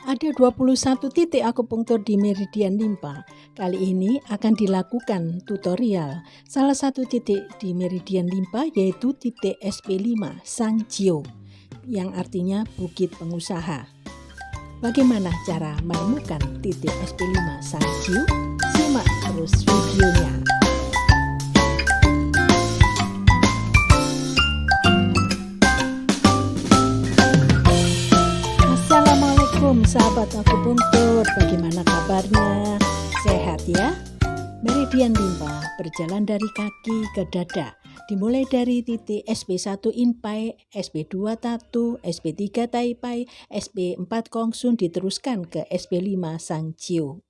Ada 21 titik akupunktur di meridian limpa. Kali ini akan dilakukan tutorial. Salah satu titik di meridian limpa yaitu titik SP5 Sangjio, yang artinya Bukit Pengusaha. Bagaimana cara menemukan titik SP5 Sangjio? Simak terus videonya. Sahabat akupunktur, bagaimana kabarnya? Sehat ya? Meridian limpa berjalan dari kaki ke dada, dimulai dari titik SP1 Inpai, SP2 Tatu, SP3 Taipai, SP4 Kongsun diteruskan ke SP5 Sangjio.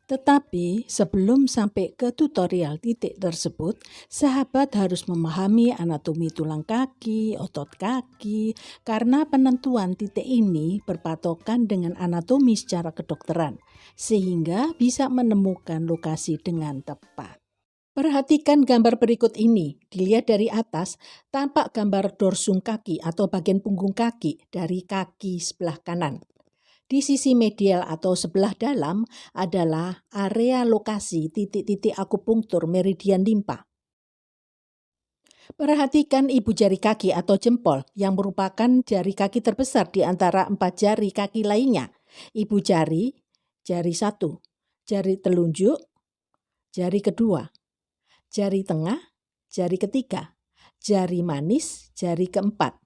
Tetapi sebelum sampai ke tutorial titik tersebut, sahabat harus memahami anatomi tulang kaki, otot kaki, karena penentuan titik ini berpatokan dengan anatomi secara kedokteran, sehingga bisa menemukan lokasi dengan tepat. Perhatikan gambar berikut ini. Dilihat dari atas, tampak gambar dorsum kaki atau bagian punggung kaki dari kaki sebelah kanan. Di sisi medial atau sebelah dalam adalah area lokasi titik-titik akupunktur meridian limpa. Perhatikan ibu jari kaki atau jempol yang merupakan jari kaki terbesar di antara 4 jari kaki lainnya. Ibu jari, jari 1, jari telunjuk, jari kedua, jari tengah, jari ketiga, jari manis, jari keempat,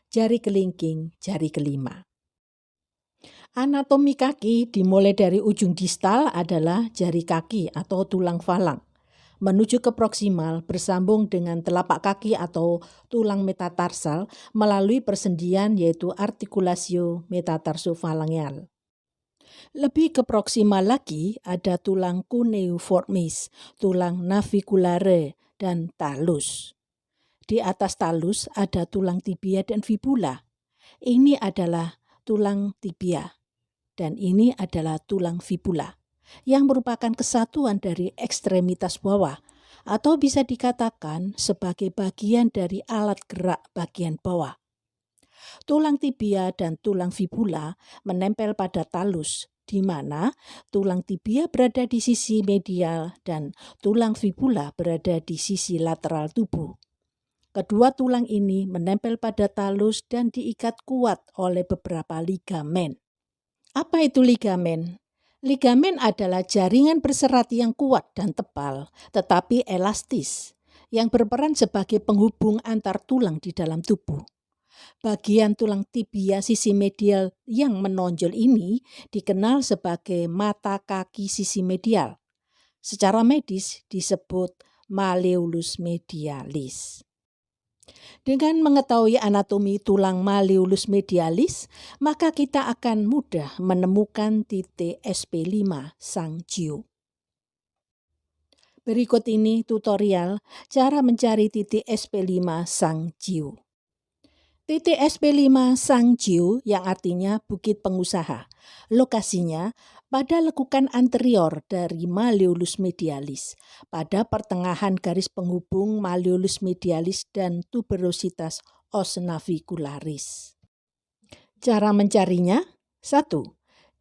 jari kelingking, jari kelima. Anatomi kaki dimulai dari ujung distal adalah jari kaki atau tulang falang, menuju ke proksimal bersambung dengan telapak kaki atau tulang metatarsal melalui persendian yaitu artikulasio metatarsofalangeal. Lebih ke proksimal lagi ada tulang cuneiformis, tulang naviculare, dan talus. Di atas talus ada tulang tibia dan fibula. Ini adalah tulang tibia. Dan ini adalah tulang fibula, yang merupakan kesatuan dari ekstremitas bawah, atau bisa dikatakan sebagai bagian dari alat gerak bagian bawah. Tulang tibia dan tulang fibula menempel pada talus, di mana tulang tibia berada di sisi medial dan tulang fibula berada di sisi lateral tubuh. Kedua tulang ini menempel pada talus dan diikat kuat oleh beberapa ligamen. Apa itu ligamen? Ligamen adalah jaringan berserat yang kuat dan tebal, tetapi elastis, yang berperan sebagai penghubung antar tulang di dalam tubuh. Bagian tulang tibia sisi medial yang menonjol ini dikenal sebagai mata kaki sisi medial. Secara medis disebut malleolus medialis. Dengan mengetahui anatomi tulang malleolus medialis, maka kita akan mudah menemukan titik SP5 Sangjio. Berikut ini tutorial cara mencari titik SP5 Sangjio. Titik SP5 Sangjio yang artinya Bukit Pengusaha. Lokasinya pada lekukan anterior dari malleolus medialis, pada pertengahan garis penghubung malleolus medialis dan tuberositas os navicularis. Cara mencarinya: 1.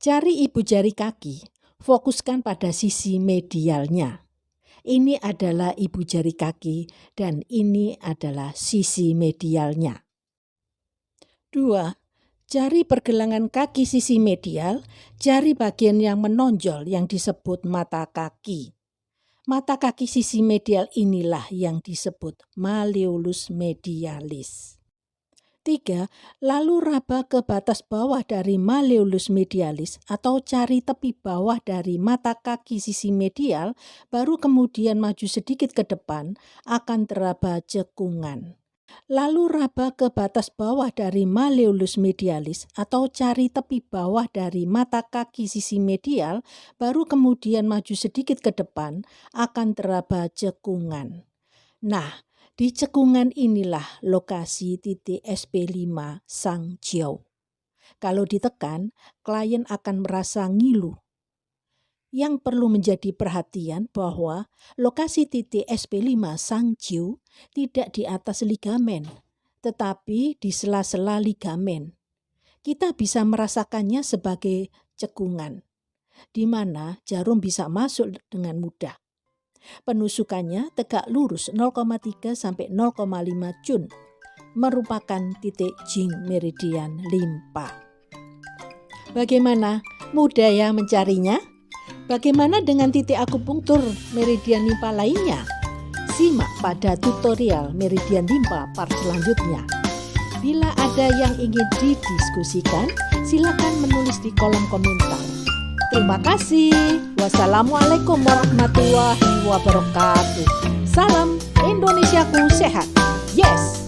Cari ibu jari kaki, fokuskan pada sisi medialnya. Ini adalah ibu jari kaki dan ini adalah sisi medialnya. 2. Cari pergelangan kaki sisi medial, cari bagian yang menonjol yang disebut mata kaki. Mata kaki sisi medial inilah yang disebut malleolus medialis. 3. Lalu raba ke batas bawah dari malleolus medialis atau cari tepi bawah dari mata kaki sisi medial, baru kemudian maju sedikit ke depan akan teraba cekungan. Lalu raba ke batas bawah dari malleolus medialis atau cari tepi bawah dari mata kaki sisi medial, baru kemudian maju sedikit ke depan akan teraba cekungan. Nah, di cekungan inilah lokasi titik SP5 Sangjio. Kalau ditekan, klien akan merasa ngilu. Yang perlu menjadi perhatian bahwa lokasi titik SP5 Sangjio tidak di atas ligamen, tetapi di sela-sela ligamen. kita bisa merasakannya sebagai cekungan, di mana jarum bisa masuk dengan mudah. Penusukannya tegak lurus 0,3 sampai 0,5 cun, merupakan titik jing meridian limpa. Bagaimana? Mudah ya mencarinya? Bagaimana dengan titik akupunktur meridian limpa lainnya? Simak pada tutorial meridian limpa part selanjutnya. Bila ada yang ingin didiskusikan, silakan menulis di kolom komentar. Terima kasih. Wassalamualaikum warahmatullahi wabarakatuh. Salam Indonesiaku sehat. Yes!